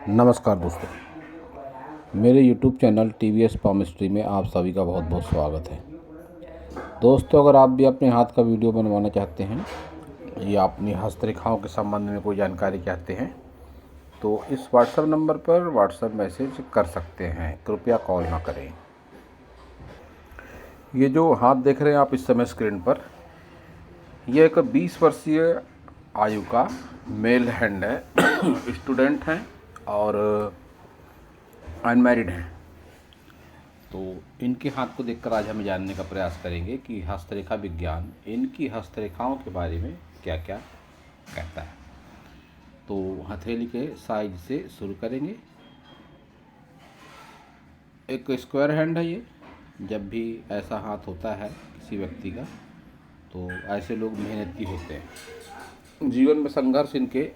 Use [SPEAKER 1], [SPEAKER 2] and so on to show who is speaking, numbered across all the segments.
[SPEAKER 1] नमस्कार दोस्तों, मेरे YouTube चैनल TVS पामिस्ट्री में आप सभी का बहुत बहुत स्वागत है। दोस्तों, अगर आप भी अपने हाथ का वीडियो बनवाना चाहते हैं या अपनी हस्तरेखाओं के संबंध में कोई जानकारी चाहते हैं तो इस व्हाट्सएप नंबर पर व्हाट्सएप मैसेज कर सकते हैं, कृपया कॉल ना करें। ये जो हाथ देख रहे हैं आप इस समय स्क्रीन पर, यह एक 20 वर्षीय आयु का मेल हैंड है। स्टूडेंट हैं और अनमैरिड हैं। तो इनके हाथ को देखकर आज हम जानने का प्रयास करेंगे कि हस्तरेखा विज्ञान इनकी हस्तरेखाओं के बारे में क्या क्या कहता है। तो हथेली के साइज से शुरू करेंगे। एक स्क्वायर हैंड है ये। जब भी ऐसा हाथ होता है किसी व्यक्ति का तो ऐसे लोग मेहनती होते हैं। जीवन में संघर्ष इनके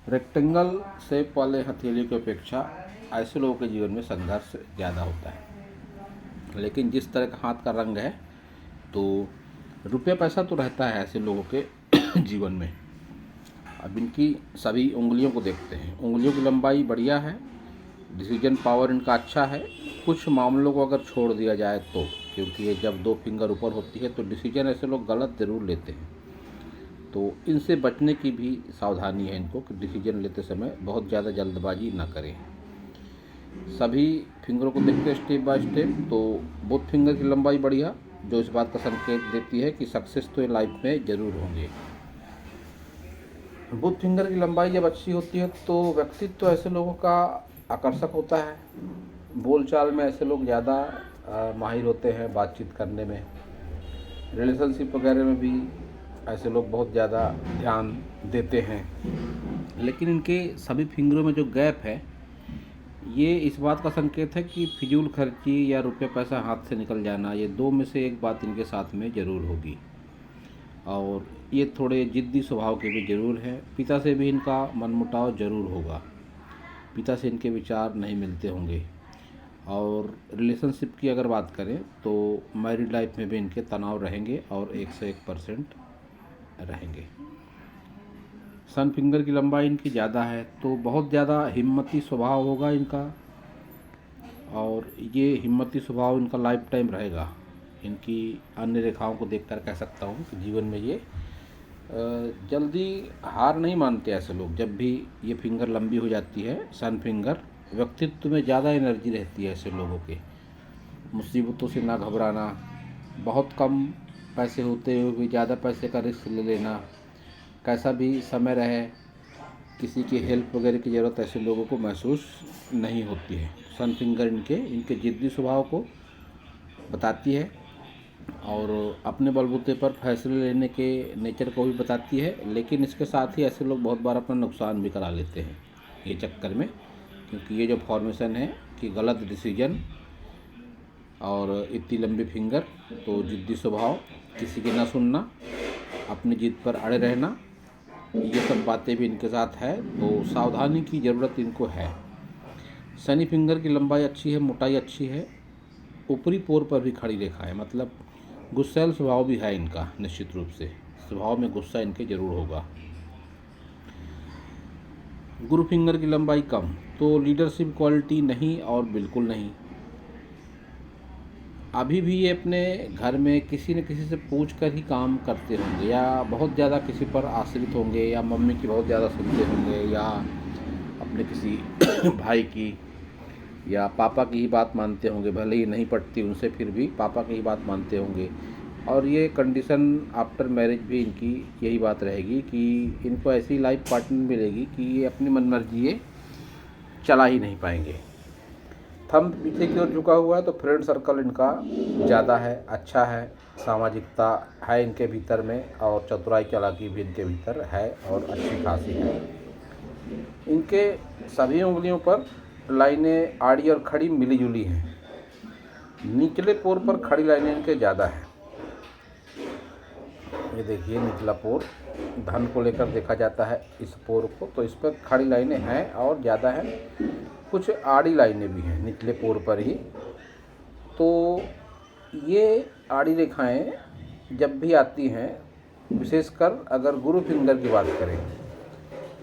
[SPEAKER 1] रेक्टेंगल शेप वाले हथेली की अपेक्षा ऐसे लोगों के जीवन में संघर्ष ज़्यादा होता है। लेकिन जिस तरह का हाथ का रंग है तो रुपया पैसा तो रहता है ऐसे लोगों के जीवन में। अब इनकी सभी उंगलियों को देखते हैं। उंगलियों की लंबाई बढ़िया है, डिसीजन पावर इनका अच्छा है। कुछ मामलों को अगर छोड़ दिया जाए तो, क्योंकि ये जब 2 फिंगर ऊपर होती है तो डिसीजन ऐसे लोग गलत ज़रूर लेते हैं। तो इनसे बचने की भी सावधानी है इनको कि डिसीजन लेते समय बहुत ज़्यादा जल्दबाजी ना करें। सभी फिंगरों को देखते हैं स्टेप बाय स्टेप। तो बोथ फिंगर की लंबाई बढ़िया, जो इस बात का संकेत देती है कि सक्सेस तो लाइफ में ज़रूर होंगे। बोथ फिंगर की लंबाई जब अच्छी होती है तो व्यक्तित्व तो ऐसे लोगों का आकर्षक होता है। बोलचाल में ऐसे लोग ज़्यादा माहिर होते हैं, बातचीत करने में। रिलेशनशिप वगैरह में भी ऐसे लोग बहुत ज़्यादा ध्यान देते हैं। लेकिन इनके सभी फिंगरों में जो गैप है ये इस बात का संकेत है कि फिजूल खर्ची या रुपया पैसा हाथ से निकल जाना, ये 2 में से एक बात इनके साथ में ज़रूर होगी। और ये थोड़े ज़िद्दी स्वभाव के भी ज़रूर हैं। पिता से भी इनका मनमुटाव ज़रूर होगा। पिता से इनके विचार नहीं मिलते होंगे। और रिलेशनशिप की अगर बात करें तो मैरिड लाइफ में भी इनके तनाव रहेंगे और 101% रहेंगे। सन फिंगर की लंबाई इनकी ज़्यादा है तो बहुत ज़्यादा हिम्मती स्वभाव होगा इनका। और ये हिम्मती स्वभाव इनका लाइफ टाइम रहेगा। इनकी अन्य रेखाओं को देखकर कह सकता हूँ कि जीवन में ये जल्दी हार नहीं मानते ऐसे लोग। जब भी ये फिंगर लंबी हो जाती है सन फिंगर, व्यक्तित्व में ज़्यादा एनर्जी रहती है ऐसे लोगों के। मुसीबतों से ना घबराना, बहुत कम पैसे होते हुए भी ज़्यादा पैसे का रिस्क ले लेना, कैसा भी समय रहे किसी की हेल्प वगैरह की ज़रूरत ऐसे लोगों को महसूस नहीं होती है। सन फिंगर इनके ज़िद्दी स्वभाव को बताती है और अपने बलबूते पर फैसले लेने के नेचर को भी बताती है। लेकिन इसके साथ ही ऐसे लोग बहुत बार अपना नुकसान भी करा लेते हैं ये चक्कर में, क्योंकि ये जो फॉर्मेशन है कि गलत डिसीजन और इतनी लंबी फिंगर, तो ज़िद्दी स्वभाव, किसी की ना सुनना, अपनी जिद पर अड़े रहना, ये सब बातें भी इनके साथ है। तो सावधानी की ज़रूरत इनको है। शनि फिंगर की लंबाई अच्छी है, मोटाई अच्छी है, ऊपरी पोर पर भी खड़ी रेखा है। मतलब गुस्सैल स्वभाव भी है इनका। निश्चित रूप से स्वभाव में गुस्सा इनके ज़रूर होगा। गुरु फिंगर की लंबाई कम, तो लीडरशिप क्वालिटी नहीं और बिल्कुल नहीं। अभी भी ये अपने घर में किसी न किसी से पूछ कर ही काम करते होंगे, या बहुत ज़्यादा किसी पर आश्रित होंगे, या मम्मी की बहुत ज़्यादा सुनते होंगे, या अपने किसी भाई की या पापा की ही बात मानते होंगे। भले ही नहीं पटती उनसे, फिर भी पापा की ही बात मानते होंगे। और ये कंडीशन आफ्टर मैरिज भी इनकी यही बात रहेगी कि इनको ऐसी लाइफ पार्टनर मिलेगी कि ये अपनी मनमर्जी ये चला ही नहीं पाएंगे। थंब पीछे की ओर झुका हुआ है तो फ्रेंड सर्कल इनका ज़्यादा है, अच्छा है, सामाजिकता है इनके भीतर में, और चतुराई चालाकी भी इनके भीतर है और अच्छी खासी है। इनके सभी उंगलियों पर लाइनें आड़ी और खड़ी मिली जुली हैं। निचले पोर पर खड़ी लाइनें इनके ज़्यादा हैं। ये देखिए निचला पोर, धन को लेकर देखा जाता है इस पोर को, तो इस पर खड़ी लाइनें हैं और ज़्यादा हैं। कुछ आड़ी लाइनें भी हैं निचले पोर पर ही। तो ये आड़ी रेखाएं जब भी आती हैं, विशेषकर अगर गुरु फिंगर की बात करें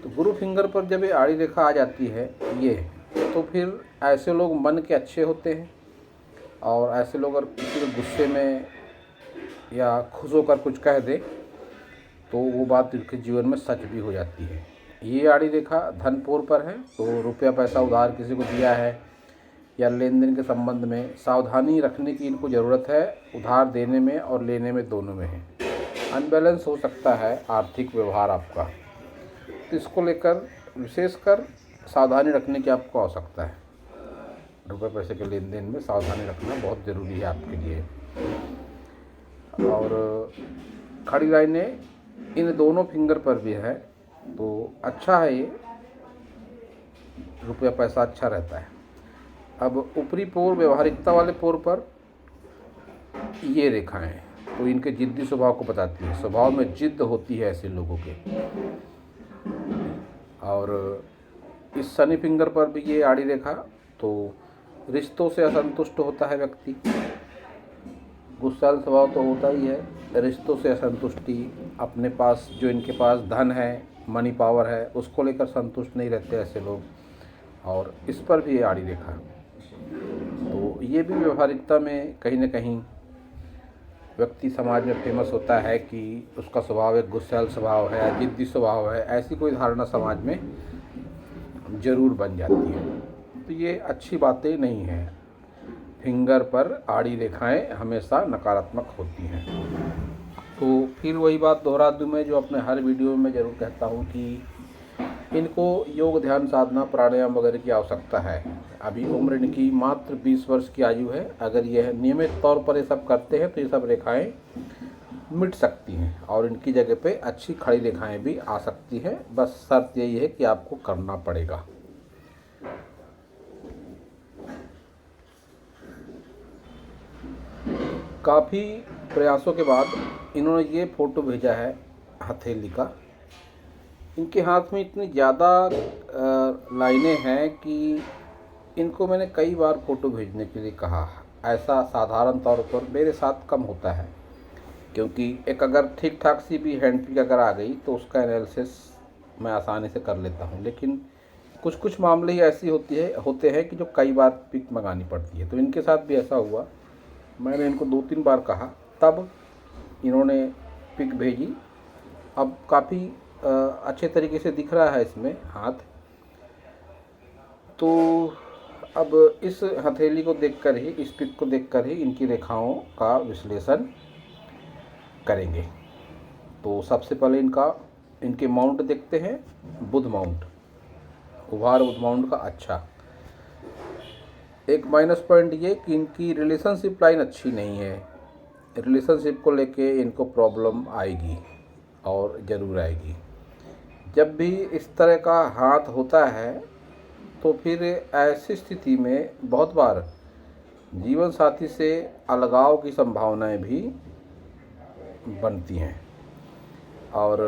[SPEAKER 1] तो गुरु फिंगर पर जब ये आड़ी रेखा आ जाती है ये, तो फिर ऐसे लोग मन के अच्छे होते हैं, और ऐसे लोग अगर किसी को गुस्से में या खुश होकर कुछ कह दे तो वो बात उनके जीवन में सच भी हो जाती है। ये आड़ी रेखा धनपोर पर है, तो रुपया पैसा उधार किसी को दिया है या लेन देन के संबंध में सावधानी रखने की इनको ज़रूरत है, उधार देने में और लेने में दोनों में है। अनबैलेंस हो सकता है आर्थिक व्यवहार आपका, तो इसको लेकर विशेषकर सावधानी रखने की आपको आवश्यकता है। रुपये पैसे के लेन देन में सावधानी रखना बहुत ज़रूरी है आपके लिए। और खड़ी लाइनें इन दोनों फिंगर पर भी है, तो अच्छा है ये, रुपया पैसा अच्छा रहता है। अब ऊपरी पोर व्यवहारिकता वाले पोर पर ये रेखाएं, तो इनके जिद्दी स्वभाव को बताती है। स्वभाव में जिद्द होती है ऐसे लोगों के। और इस शनि फिंगर पर भी ये आड़ी रेखा, तो रिश्तों से असंतुष्ट होता है व्यक्ति। गुस्साल स्वभाव तो होता ही है, रिश्तों से असंतुष्टि, अपने पास जो इनके पास धन है, मनी पावर है, उसको लेकर संतुष्ट नहीं रहते ऐसे लोग। और इस पर भी ये आड़ी रेखा, तो ये भी व्यवहारिकता में कहीं ना कहीं व्यक्ति समाज में फेमस होता है कि उसका स्वभाव एक गुस्सैल स्वभाव है, जिद्दी स्वभाव है, ऐसी कोई धारणा समाज में ज़रूर बन जाती है। तो ये अच्छी बातें नहीं हैं। फिंगर पर आड़ी रेखाएं हमेशा नकारात्मक होती हैं। तो फिर वही बात दोहरा दूँ मैं, जो अपने हर वीडियो में ज़रूर कहता हूँ कि इनको योग ध्यान साधना प्राणायाम वगैरह की आवश्यकता है। अभी उम्र इनकी मात्र 20 वर्ष की आयु है। अगर यह नियमित तौर पर ये सब करते हैं तो ये सब रेखाएं मिट सकती हैं और इनकी जगह पे अच्छी खड़ी रेखाएं भी आ सकती हैं। बस शर्त यही है कि आपको करना पड़ेगा। काफ़ी प्रयासों के बाद इन्होंने ये फ़ोटो भेजा है हथेली का। इनके हाथ में इतनी ज़्यादा लाइनें हैं कि इनको मैंने कई बार फ़ोटो भेजने के लिए कहा। ऐसा साधारण तौर पर मेरे साथ कम होता है, क्योंकि एक अगर ठीक ठाक सी भी हैंड पिक अगर आ गई तो उसका एनालिसिस मैं आसानी से कर लेता हूँ। लेकिन कुछ कुछ मामले ही ऐसी होते हैं कि जो कई बार पिक मंगानी पड़ती है। तो इनके साथ भी ऐसा हुआ। मैंने इनको 2-3 बार कहा, तब इन्होंने पिक भेजी। अब काफ़ी अच्छे तरीके से दिख रहा है इसमें हाथ। तो अब इस हथेली को देखकर ही, इस पिक को देखकर ही इनकी रेखाओं का विश्लेषण करेंगे। तो सबसे पहले इनके माउंट देखते हैं। बुध माउंट, उभार बुध माउंट का अच्छा। एक माइनस पॉइंट ये कि इनकी रिलेशनशिप लाइन अच्छी नहीं है। रिलेशनशिप को लेके इनको प्रॉब्लम आएगी और ज़रूर आएगी। जब भी इस तरह का हाथ होता है तो फिर ऐसी स्थिति में बहुत बार जीवन साथी से अलगाव की संभावनाएं भी बनती हैं। और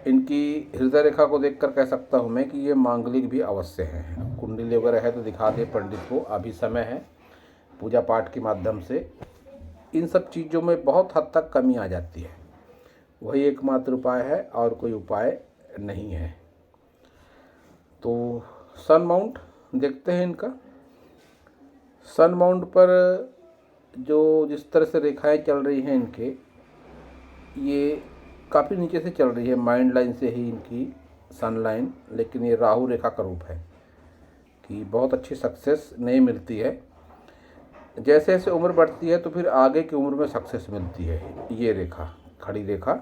[SPEAKER 1] इनकी हृदय रेखा को देखकर कह सकता हूं मैं कि ये मांगलिक भी अवश्य हैं। अब कुंडली वगैरह है तो दिखा दे पंडित को, अभी समय है। पूजा पाठ के माध्यम से इन सब चीज़ों में बहुत हद तक कमी आ जाती है। वही एकमात्र उपाय है और कोई उपाय नहीं है। तो सन माउंट देखते हैं इनका। सन माउंट पर जो जिस तरह से रेखाएं चल रही हैं इनके, ये काफ़ी नीचे से चल रही है। माइंड लाइन से ही इनकी सन लाइन, लेकिन ये राहु रेखा का रूप है कि बहुत अच्छी सक्सेस नहीं मिलती है। जैसे जैसे उम्र बढ़ती है तो फिर आगे की उम्र में सक्सेस मिलती है। ये रेखा, खड़ी रेखा,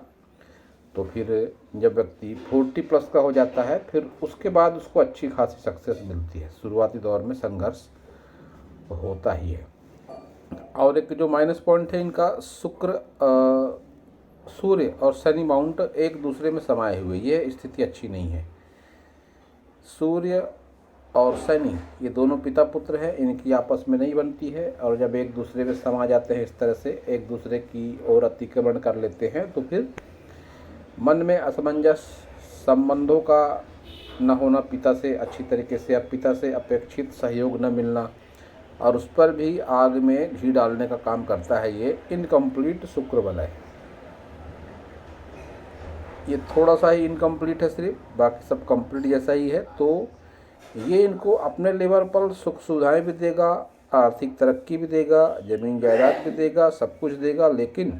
[SPEAKER 1] तो फिर जब व्यक्ति 40+ का हो जाता है फिर उसके बाद उसको अच्छी खासी सक्सेस मिलती है। शुरुआती दौर में संघर्ष होता ही है। और एक जो माइनस पॉइंट है इनका, शुक्र, सूर्य और शनि माउंट एक दूसरे में समाये हुए, ये स्थिति अच्छी नहीं है। सूर्य और शनि ये दोनों पिता पुत्र हैं, इनकी आपस में नहीं बनती है। और जब एक दूसरे में समा जाते हैं, इस तरह से एक दूसरे की ओर अतिक्रमण कर लेते हैं, तो फिर मन में असमंजस, संबंधों का न होना पिता से अच्छी तरीके से, अब पिता से अपेक्षित सहयोग न मिलना, और उस पर भी आग में घी डालने का काम करता है ये इनकम्प्लीट शुक्र बलय। ये थोड़ा सा ही इनकम्प्लीट है सिर्फ, बाकी सब कंप्लीट जैसा ही है। तो ये इनको अपने लेवल पर सुख सुविधाएँ भी देगा, आर्थिक तरक्की भी देगा, ज़मीन जायदाद भी देगा, सब कुछ देगा, लेकिन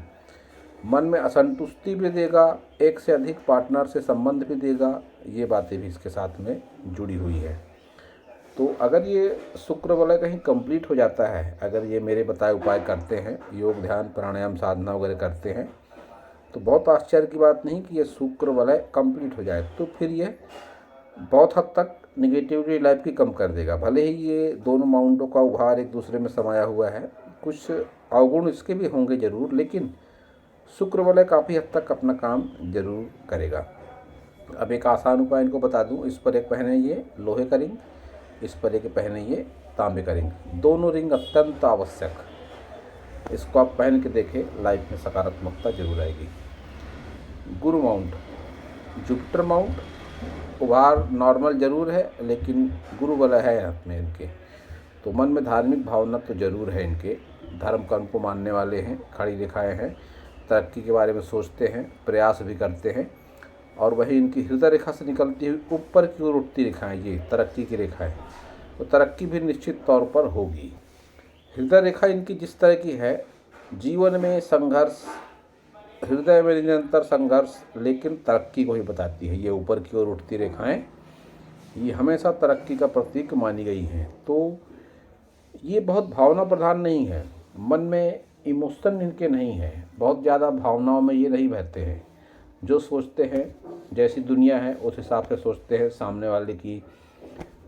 [SPEAKER 1] मन में असंतुष्टि भी देगा, एक से अधिक पार्टनर से संबंध भी देगा। ये बातें भी इसके साथ में जुड़ी हुई है। तो अगर ये शुक्र वलय कहीं कंप्लीट हो जाता है, अगर ये मेरे बताए उपाय करते हैं, योग ध्यान प्राणायाम साधना वगैरह करते हैं, तो बहुत आश्चर्य की बात नहीं कि ये शुक्र वलय कंप्लीट हो जाए, तो फिर ये बहुत हद तक निगेटिविटी लाइफ की कम कर देगा। भले ही ये दोनों माउंटों का उभार एक दूसरे में समाया हुआ है, कुछ अवगुण इसके भी होंगे ज़रूर, लेकिन शुक्र वलय काफ़ी हद तक अपना काम जरूर करेगा। अब एक आसान उपाय इनको बता दूं, इस पर एक पहने ये लोहे का रिंग, इस पर एक पहने ये तांबे का रिंग, दोनों रिंग अत्यंत आवश्यक। इसको आप पहन के देखें, लाइफ में सकारात्मकता जरूर आएगी। गुरु माउंट, जुपिटर माउंट उभार नॉर्मल जरूर है, लेकिन गुरु वलय है हाथ में इनके, तो मन में धार्मिक भावना तो जरूर है इनके, धर्म कर्म को मानने वाले हैं, खड़ी रेखाएं हैं, तरक्की के बारे में सोचते हैं, प्रयास भी करते हैं। और वही इनकी हृदय रेखा से निकलती हुई ऊपर की ओर उठती रेखाएं, ये तरक्की की रेखा है, तो तरक्की भी निश्चित तौर पर होगी। हृदय रेखा इनकी जिस तरह की है, जीवन में संघर्ष, हृदय में निरंतर संघर्ष, लेकिन तरक्की को ही बताती है। ये ऊपर की ओर उठती रेखाएं ये हमेशा तरक्की का प्रतीक मानी गई हैं। तो ये बहुत भावना प्रधान नहीं है, मन में इमोशन इनके नहीं है, बहुत ज़्यादा भावनाओं में ये नहीं बहते हैं। जो सोचते हैं, जैसी दुनिया है उस हिसाब से सोचते हैं, सामने वाले की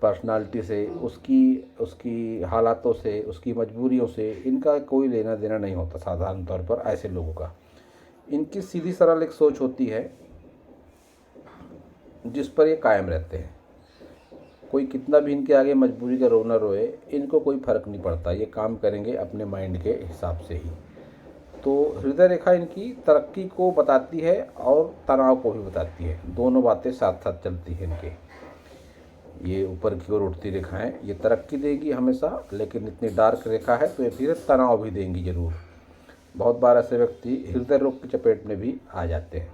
[SPEAKER 1] पर्सनालिटी से, उसकी हालातों से, उसकी मजबूरियों से इनका कोई लेना देना नहीं होता। साधारण तौर पर ऐसे लोगों का, इनकी सीधी सरल एक सोच होती है जिस पर ये कायम रहते हैं। कोई कितना भी इनके आगे मजबूरी का रोना रोए, इनको कोई फ़र्क नहीं पड़ता, ये काम करेंगे अपने माइंड के हिसाब से ही। तो हृदय रेखा इनकी तरक्की को बताती है और तनाव को भी बताती है, दोनों बातें साथ साथ चलती हैं इनके। ये ऊपर की ओर उठती रेखाएं ये तरक्की देगी हमेशा, लेकिन इतनी डार्क रेखा है तो ये फिर तनाव भी देंगी ज़रूर। बहुत बार ऐसे व्यक्ति हृदय रोग की चपेट में भी आ जाते हैं।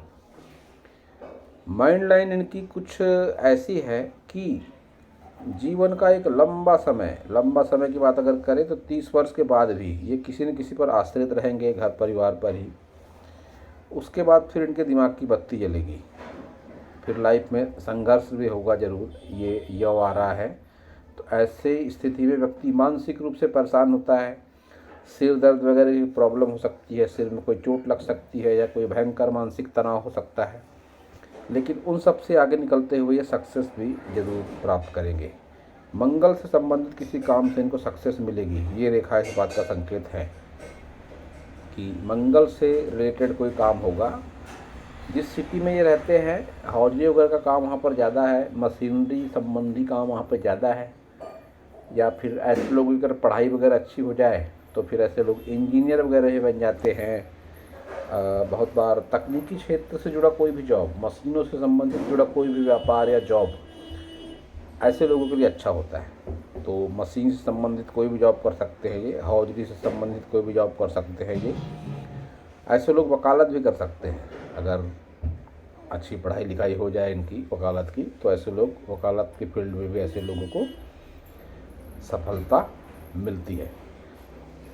[SPEAKER 1] माइंड लाइन इनकी कुछ ऐसी है कि जीवन का एक लंबा समय की बात अगर करें तो 30 वर्ष के बाद भी ये किसी न किसी पर आश्रित रहेंगे, घर परिवार पर ही। उसके बाद फिर इनके दिमाग की बत्ती जलेगी, फिर लाइफ में संघर्ष भी होगा ज़रूर। ये यव आ रहा है, तो ऐसे स्थिति में व्यक्ति मानसिक रूप से परेशान होता है, सिर दर्द वगैरह की प्रॉब्लम हो सकती है, सिर में कोई चोट लग सकती है, या कोई भयंकर मानसिक तनाव हो सकता है। लेकिन उन सब से आगे निकलते हुए ये सक्सेस भी जरूर प्राप्त करेंगे। मंगल से संबंधित किसी काम से इनको सक्सेस मिलेगी, ये रेखा इस बात का संकेत है कि मंगल से रिलेटेड कोई काम होगा। जिस सिटी में ये रहते हैं, हौजी वगैरह का काम वहाँ पर ज़्यादा है, मशीनरी संबंधी काम वहाँ पर ज़्यादा है, या फिर ऐसे लोगों की अगर पढ़ाई वगैरह अच्छी हो जाए तो फिर ऐसे लोग इंजीनियर वगैरह ही बन जाते हैं। बहुत बार तकनीकी क्षेत्र से जुड़ा कोई भी जॉब, मशीनों से संबंधित जुड़ा कोई भी व्यापार या जॉब ऐसे लोगों के लिए अच्छा होता है। तो मशीन से संबंधित कोई भी जॉब कर सकते हैं ये, हौजरी से संबंधित कोई भी जॉब कर सकते हैं ये। ऐसे लोग वकालत भी कर सकते हैं, अगर अच्छी पढ़ाई लिखाई हो जाए इनकी वकालत की, तो ऐसे लोग वकालत की फील्ड में भी ऐसे लोगों को सफलता मिलती है।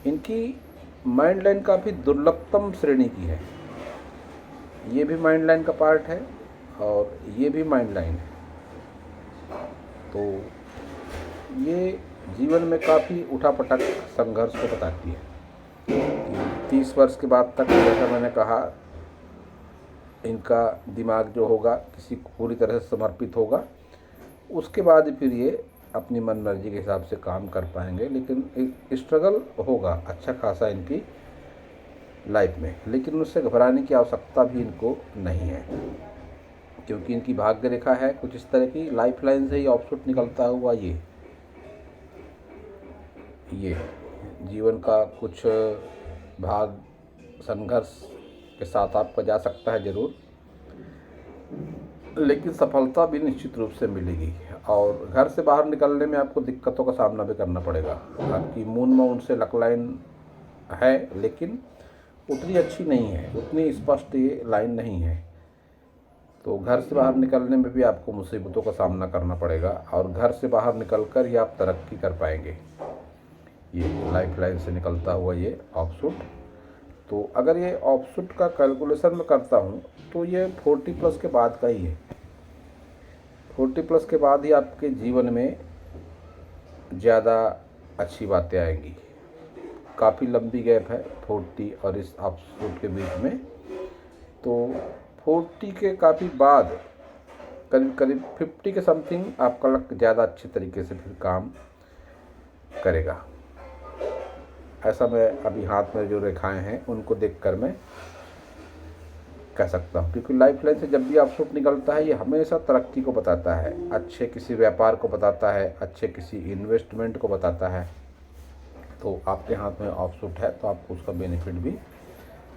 [SPEAKER 1] इनकी माइंड लाइन काफ़ी दुर्लभतम श्रेणी की है, ये भी माइंड लाइन का पार्ट है और ये भी माइंड लाइन है। तो ये जीवन में काफ़ी उठापटक संघर्ष को बताती है। 30 वर्ष के बाद तक, जैसा मैंने कहा, इनका दिमाग जो होगा किसी को पूरी तरह से समर्पित होगा। उसके बाद फिर ये अपनी मन मर्जी के हिसाब से काम कर पाएंगे, लेकिन एक स्ट्रगल होगा अच्छा खासा इनकी लाइफ में। लेकिन उससे घबराने की आवश्यकता भी इनको नहीं है, क्योंकि इनकी भाग्य रेखा है कुछ इस तरह की, लाइफ लाइन से ही ऑफशूट निकलता हुआ ये जीवन का कुछ भाग संघर्ष के साथ आपका जा सकता है ज़रूर, लेकिन सफलता भी निश्चित रूप से मिलेगी। और घर से बाहर निकलने में आपको दिक्कतों का सामना भी करना पड़ेगा। आपकी मून में उनसे लक लाइन है, लेकिन उतनी अच्छी नहीं है, उतनी स्पष्ट ये लाइन नहीं है। तो घर से बाहर निकलने में भी आपको मुसीबतों का सामना करना पड़ेगा और घर से बाहर निकलकर ही आप तरक्की कर पाएंगे। ये लाइफ लाइन से निकलता हुआ ये ऑफशूट। तो अगर ये ऑफशूट का कैलकुलेशन मैं करता हूँ तो ये 40 प्लस के बाद का ही है। 40 प्लस के बाद ही आपके जीवन में ज़्यादा अच्छी बातें आएंगी। काफ़ी लंबी गैप है 40 और इस ऑफशूट के बीच में। तो 40 के काफ़ी बाद करीब करीब 50 के समथिंग आपका लक ज़्यादा अच्छे तरीके से फिर काम करेगा। ऐसा मैं अभी हाथ में जो रेखाएं हैं उनको देखकर मैं कह सकता हूँ, क्योंकि लाइफ लाइन से जब भी ऑफशूट निकलता है ये हमेशा तरक्की को बताता है, अच्छे किसी व्यापार को बताता है, अच्छे किसी इन्वेस्टमेंट को बताता है। तो आपके हाथ में ऑफशूट है तो आपको उसका बेनिफिट भी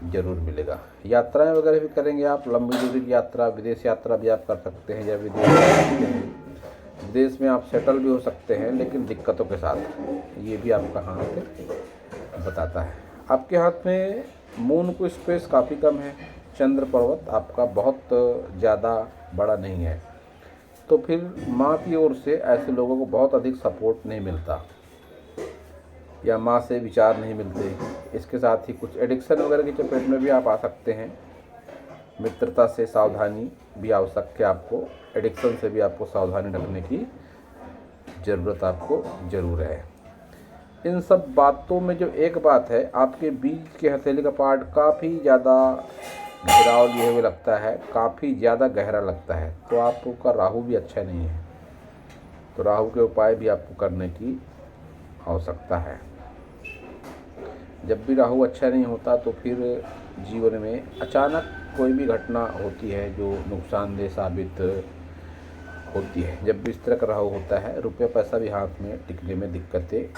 [SPEAKER 1] ज़रूर मिलेगा। यात्राएं वगैरह भी करेंगे आप, लंबी दूरी की यात्रा, विदेश यात्रा भी आप कर सकते हैं या विदेश में आप सेटल भी हो सकते हैं, लेकिन दिक्कतों के साथ। ये भी आपका हाथ बताता है। आपके हाथ में मून को स्पेस काफ़ी कम है, चंद्र पर्वत आपका बहुत ज़्यादा बड़ा नहीं है, तो फिर माँ की ओर से ऐसे लोगों को बहुत अधिक सपोर्ट नहीं मिलता या माँ से विचार नहीं मिलते। इसके साथ ही कुछ एडिक्शन वगैरह की चपेट में भी आप आ सकते हैं। मित्रता से सावधानी भी आवश्यक है आपको, एडिक्शन से भी आपको सावधानी रखने की ज़रूरत आपको ज़रूर है। इन सब बातों में जो एक बात है, आपके बीच के हथेली का पार्ट काफ़ी ज़्यादा घेराव लिए हुए लगता है, काफ़ी ज़्यादा गहरा लगता है, तो आपका राहु भी अच्छा नहीं है। तो राहु के उपाय भी आपको करने की आवश्यकता है। जब भी राहु अच्छा नहीं होता तो फिर जीवन में अचानक कोई भी घटना होती है जो नुकसानदेह साबित होती है। जब भी इस तरह का राहु होता है, रुपये पैसा भी हाथ में टिकने में दिक्कतें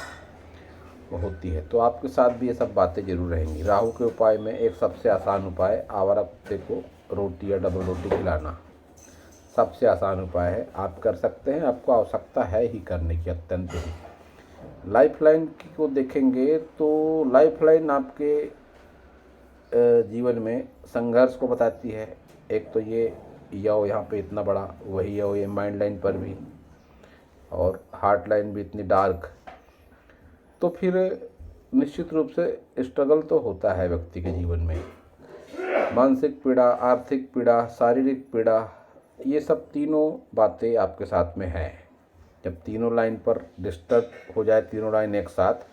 [SPEAKER 1] होती है। तो आपके साथ भी ये सब बातें जरूर रहेंगी। राहु के उपाय में एक सबसे आसान उपाय, आवारा कुत्ते को रोटी या डबल रोटी खिलाना सबसे आसान उपाय है, आप कर सकते हैं। आपको आवश्यकता है ही करने की, अत्यंत ही। लाइफ लाइन को देखेंगे तो लाइफ लाइन आपके जीवन में संघर्ष को बताती है। एक तो ये यव यहाँ पे इतना बड़ा, वही यव ये माइंड लाइन पर भी, और हार्ट लाइन भी इतनी डार्क। तो फिर निश्चित रूप से स्ट्रगल तो होता है व्यक्ति के जीवन में। मानसिक पीड़ा, आर्थिक पीड़ा, शारीरिक पीड़ा, ये सब तीनों बातें आपके साथ में हैं। जब तीनों लाइन पर डिस्टर्ब हो जाए, तीनों लाइन एक साथ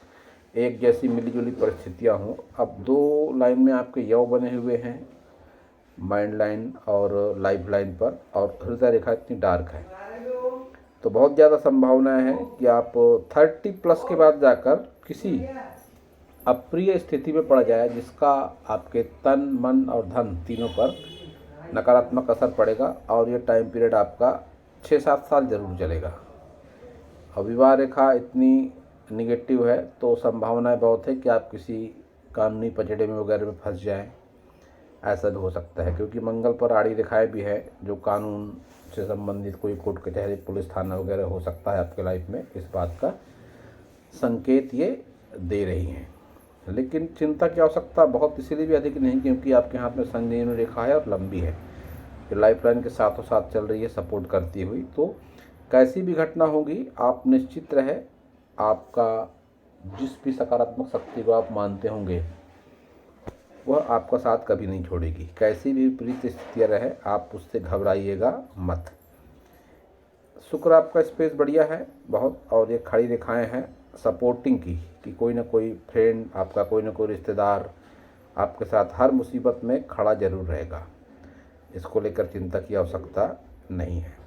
[SPEAKER 1] एक जैसी मिलीजुली परिस्थितियां हों। अब दो लाइन में आपके यव बने हुए हैं, माइंड लाइन और लाइफ लाइन पर, और हृदय रेखा इतनी डार्क है, तो बहुत ज़्यादा संभावनाएं हैं कि आप 30 प्लस के बाद जाकर किसी अप्रिय स्थिति में पड़ जाए, जिसका आपके तन, मन और धन तीनों पर नकारात्मक असर पड़ेगा। और ये टाइम पीरियड आपका 6-7 साल जरूर चलेगा। और विवाह रेखा इतनी निगेटिव है तो संभावनाएं बहुत है कि आप किसी कानूनी पचड़े में वगैरह में फंस जाएं। ऐसा भी हो सकता है, क्योंकि मंगल पर आड़ी रेखाएं भी है, जो कानून से संबंधित कोई कोर्ट कचहरी, पुलिस थाना वगैरह हो सकता है आपके लाइफ में। इस बात का संकेत ये दे रही हैं। लेकिन चिंता की आवश्यकता बहुत इसीलिए भी अधिक नहीं, क्योंकि आपके हाथ में संजीवनी रेखा है और लंबी है, कि लाइफ लाइन के साथों साथ चल रही है, सपोर्ट करती हुई। तो कैसी भी घटना होगी, आप निश्चित रहे, आपका जिस भी सकारात्मक शक्ति को आप मानते होंगे वह आपका साथ कभी नहीं छोड़ेगी। कैसी भी विपरीत स्थितियाँ रहे, आप उससे घबराइएगा मत। शुक्र आपका स्पेस बढ़िया है बहुत, और ये खड़ी रेखाएं हैं सपोर्टिंग की, कि कोई ना कोई फ्रेंड आपका, कोई ना कोई रिश्तेदार आपके साथ हर मुसीबत में खड़ा जरूर रहेगा। इसको लेकर चिंता की आवश्यकता नहीं है।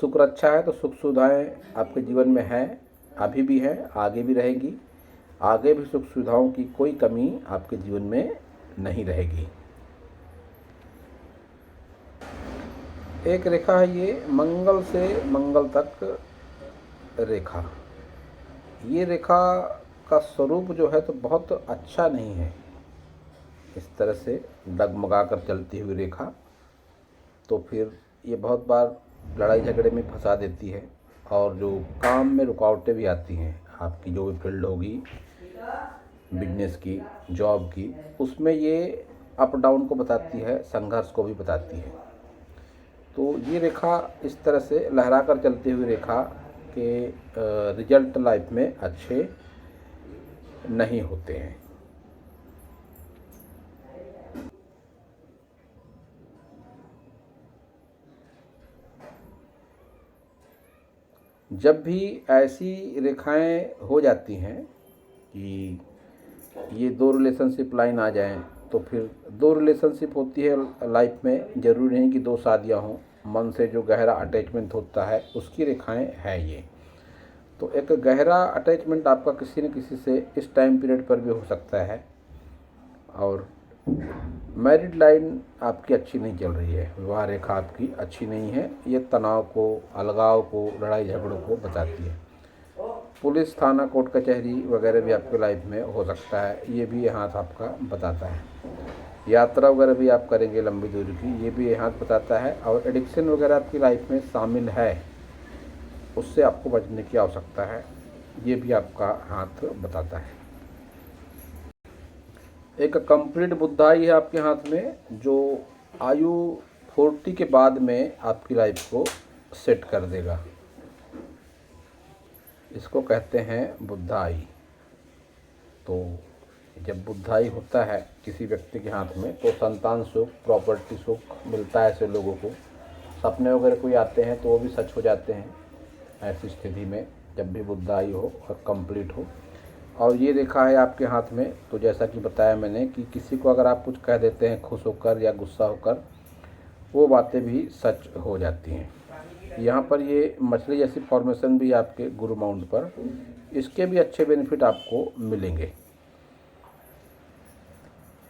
[SPEAKER 1] शुक्र अच्छा है तो सुख सुविधाएँ आपके जीवन में हैं, अभी भी हैं, आगे भी रहेगी। आगे भी सुख सुविधाओं की कोई कमी आपके जीवन में नहीं रहेगी। एक रेखा है ये मंगल से मंगल तक रेखा। ये रेखा का स्वरूप जो है तो बहुत अच्छा नहीं है। इस तरह से डगमगा कर चलती हुई रेखा, तो फिर ये बहुत बार लड़ाई झगड़े में फंसा देती है, और जो काम में रुकावटें भी आती हैं। आपकी जो भी फील्ड होगी बिजनेस की, जॉब की, उसमें ये अप डाउन को बताती है, संघर्ष को भी बताती है। तो ये रेखा इस तरह से लहरा कर चलती हुई रेखा के रिजल्ट लाइफ में अच्छे नहीं होते हैं। जब भी ऐसी रेखाएं हो जाती हैं कि ये दो रिलेशनशिप लाइन आ जाएं, तो फिर दो रिलेशनशिप होती है लाइफ में, ज़रूरी नहीं कि दो शादियां हों। मन से जो गहरा अटैचमेंट होता है उसकी रेखाएं हैं ये। तो एक गहरा अटैचमेंट आपका किसी न किसी से इस टाइम पीरियड पर भी हो सकता है। और मैरिड लाइन आपकी अच्छी नहीं चल रही है, विवाह रेखा आपकी अच्छी नहीं है। ये तनाव को, अलगाव को, लड़ाई झगड़ों को बताती है। पुलिस थाना कोर्ट कचहरी वगैरह भी आपकी लाइफ में हो सकता है, ये भी ये हाथ आपका बताता है। यात्रा वगैरह भी आप करेंगे लंबी दूरी की, ये भी ये हाथ बताता है। और एडिक्शन वगैरह आपकी लाइफ में शामिल है, उससे आपको बचने की आवश्यकता है, ये भी आपका हाथ बताता है। एक कंप्लीट बुद्धाई है आपके हाथ में, जो आयु 40 के बाद में आपकी लाइफ को सेट कर देगा। इसको कहते हैं बुद्धाई। तो जब बुद्धाई होता है किसी व्यक्ति के हाथ में, तो संतान सुख, प्रॉपर्टी सुख मिलता है ऐसे लोगों को। सपने वगैरह कोई आते हैं तो वो भी सच हो जाते हैं ऐसी स्थिति में, जब भी बुद्धाई हो और कंप्लीट हो। और ये देखा है आपके हाथ में, तो जैसा कि बताया मैंने कि किसी को अगर आप कुछ कह देते हैं खुश होकर या गुस्सा होकर, वो बातें भी सच हो जाती हैं। यहाँ पर ये मछली जैसी फॉर्मेशन भी आपके गुरु माउंट पर, इसके भी अच्छे बेनिफिट आपको मिलेंगे।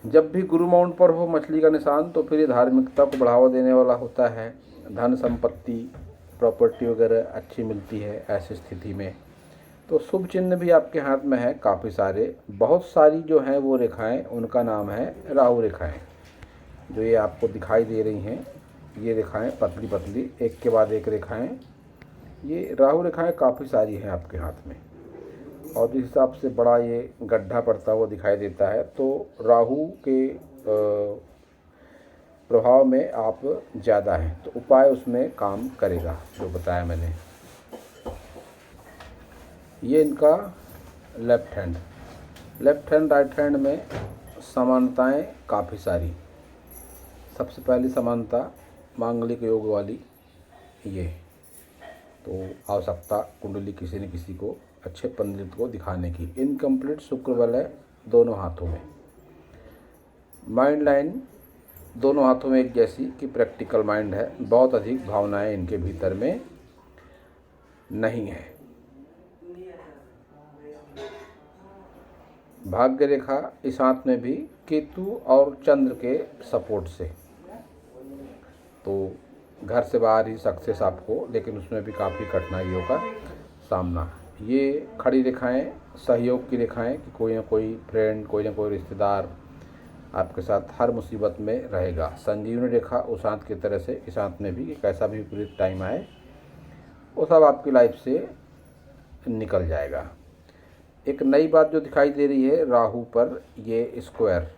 [SPEAKER 1] जब भी गुरु माउंट पर हो मछली का निशान, तो फिर ये धार्मिकता को बढ़ावा देने वाला होता है। धन संपत्ति, प्रॉपर्टी वगैरह अच्छी मिलती है ऐसी स्थिति में। तो शुभ चिन्ह भी आपके हाथ में है काफ़ी सारे, बहुत सारी जो हैं वो रेखाएं, उनका नाम है राहु रेखाएं। जो ये आपको दिखाई दे रही हैं, ये रेखाएं पतली पतली, एक के बाद एक रेखाएं, ये राहु रेखाएं काफ़ी सारी हैं आपके हाथ में। और जिस हिसाब से बड़ा ये गड्ढा पड़ता हुआ दिखाई देता है, तो राहु के प्रभाव में आप ज़्यादा हैं, तो उपाय उसमें काम करेगा जो बताया मैंने। ये इनका लेफ्ट हैंड राइट हैंड में समानताएं काफ़ी सारी। सबसे पहली समानता मांगलिक योग वाली, ये तो आवश्यकता कुंडली किसी न किसी को, अच्छे पंडित को दिखाने की। इनकम्प्लीट शुक्र बल है दोनों हाथों में। माइंड लाइन दोनों हाथों में एक जैसी कि प्रैक्टिकल माइंड है, बहुत अधिक भावनाएं इनके भीतर में नहीं है। भाग्य रेखा इस हाथ में भी केतु और चंद्र के सपोर्ट से, तो घर से बाहर ही सक्सेस आपको, लेकिन उसमें भी काफ़ी कठिनाइयों का सामना। ये खड़ी रेखाएं सहयोग की रेखाएं कि कोई ना कोई फ्रेंड, कोई ना कोई रिश्तेदार आपके साथ हर मुसीबत में रहेगा। संजीवनी रेखा उस हाथ की तरह से इस हाथ में भी कि कैसा भी विपरीत टाइम आए वो सब आपकी लाइफ से निकल जाएगा। एक नई बात जो दिखाई दे रही है राहु पर, ये स्क्वायर,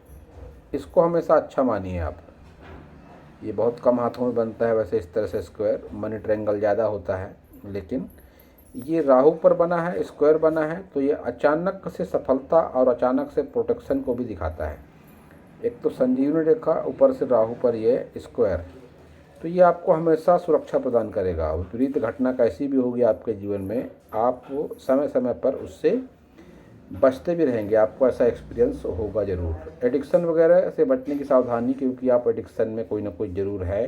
[SPEAKER 1] इसको हमेशा अच्छा मानिए आप। ये बहुत कम हाथों में बनता है वैसे इस तरह से स्क्वायर, मनी ट्रायंगल ज़्यादा होता है, लेकिन ये राहु पर बना है, स्क्वायर बना है, तो ये अचानक से सफलता और अचानक से प्रोटेक्शन को भी दिखाता है। एक तो संजीवनी रेखा, ऊपर से राहु पर ये स्क्वायर, तो ये आपको हमेशा सुरक्षा प्रदान करेगा। विपरीत घटना कैसी भी होगी आपके जीवन में, आप समय समय पर उससे बचते भी रहेंगे, आपको ऐसा एक्सपीरियंस होगा ज़रूर। एडिक्शन वगैरह से बचने की सावधानी, क्योंकि आप एडिक्शन में कोई ना कोई ज़रूर है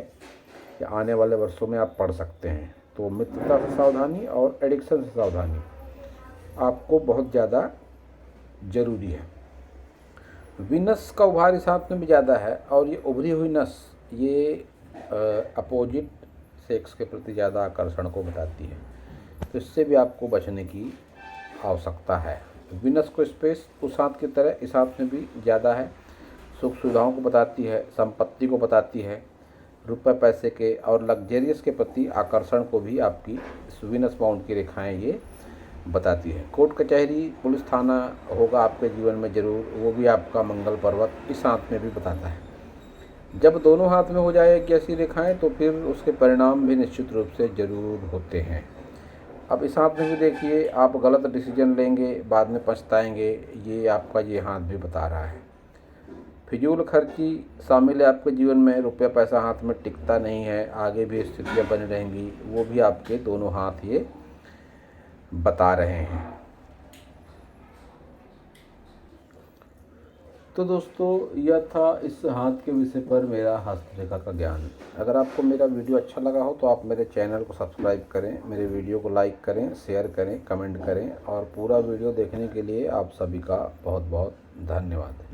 [SPEAKER 1] या आने वाले वर्षों में आप पढ़ सकते हैं। तो मित्रता से सावधानी और एडिक्शन से सावधानी आपको बहुत ज़्यादा ज़रूरी है। विनस का उभार इस हाथ में भी ज़्यादा है, और ये उभरी हुई नस ये अपोजिट सेक्स के प्रति ज़्यादा आकर्षण को बताती है, तो इससे भी आपको बचने की आवश्यकता है। विनस को स्पेस उस हाथ की तरह इस हाथ में भी ज़्यादा है, सुख सुविधाओं को बताती है, संपत्ति को बताती है, रुपए पैसे के और लग्जरियस के प्रति आकर्षण को भी आपकी विनस माउंट की रेखाएं ये बताती है। कोर्ट कचहरी पुलिस थाना होगा आपके जीवन में ज़रूर, वो भी आपका मंगल पर्वत इस हाथ में भी बताता है। जब दोनों हाथ में हो जाए कि ऐसी रेखाएं, तो फिर उसके परिणाम भी निश्चित रूप से ज़रूर होते हैं। अब इस हाथ में भी देखिए, आप गलत डिसीजन लेंगे, बाद में पछताएंगे, ये आपका ये हाथ भी बता रहा है। फिजूल खर्ची शामिल है आपके जीवन में, रुपया पैसा हाथ में टिकता नहीं है, आगे भी स्थितियाँ बनी रहेंगी, वो भी आपके दोनों हाथ ये बता रहे हैं। तो दोस्तों, यह था इस हाथ के विषय पर मेरा हस्तरेखा का ज्ञान। अगर आपको मेरा वीडियो अच्छा लगा हो तो आप मेरे चैनल को सब्सक्राइब करें, मेरे वीडियो को लाइक करें, शेयर करें, कमेंट करें, और पूरा वीडियो देखने के लिए आप सभी का बहुत बहुत धन्यवाद।